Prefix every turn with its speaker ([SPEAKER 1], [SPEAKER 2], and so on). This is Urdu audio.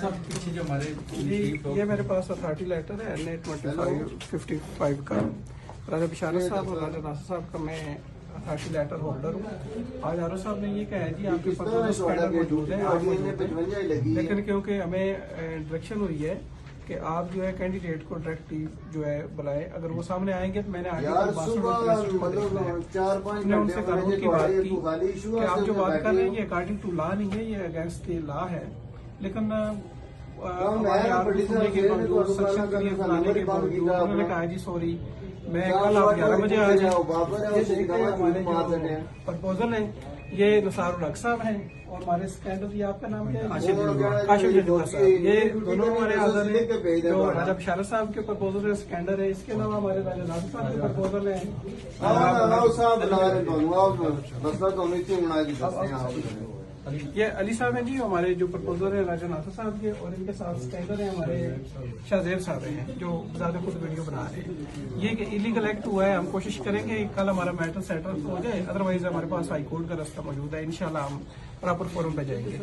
[SPEAKER 1] سب پیچھے جو ہمارے
[SPEAKER 2] یہ میرے پاس اتھارٹی لیٹر ہے NA-2555 کا راجہ بشارت صاحب اور راجہ ناصر صاحب کا میں اتھارٹی لیٹر ہولڈر ہوں. آج آر او صاحب نے یہ کہا ہے جی آپ کے پاس موجود ہے لیکن کیونکہ ہمیں ڈائریکشن ہوئی ہے کہ آپ جو ہے کینڈیڈیٹ کو ڈائریکٹلی جو ہے بلائے, اگر وہ سامنے آئیں گے تو میں نے ان سے قانون کی بات کی کہ آپ جو بات کر رہے ہیں یہ اکارڈنگ ٹو لا نہیں ہے, یہ اگینسٹ دی لا ہے. لیکن ہمارے آپ سننے کے باوجود سیکشن کے لیے بلانے کے باوجود انہوں نے کہا جی سوری میں کل آپ 11 بجے آ جائیں. ہمارے جو پرپوزل ہیں یہ نثار الحق صاحب ہیں اور ہمارے اسکینڈر یہ آپ کا نام کیا ہے کاشف جنوبہ صاحب, یہ دونوں ہمارے حاضر ہیں. جو راجہ بشارت صاحب کے پرپوزل ہے اسکینڈر ہے, اس کے علاوہ ہمارے راجہ ناصر صاحب کے پرپوزل ہیں. یہ علی صاحب ہیں جی ہمارے جو پرپوزر ہیں راجہ ناصر صاحب کے, اور ان کے ساتھ اسکینڈر ہیں ہمارے شاہ زیب صاحب ہیں جو زیادہ خود ویڈیو بنا رہے ہیں. یہ کہ ایلیگل ایکٹ ہوا ہے, ہم کوشش کریں گے کل ہمارا میٹر سیٹل ہو جائے, ادروائز ہمارے پاس ہائی کورٹ کا راستہ موجود ہے, انشاءاللہ ہم پراپر فورم پہ جائیں گے.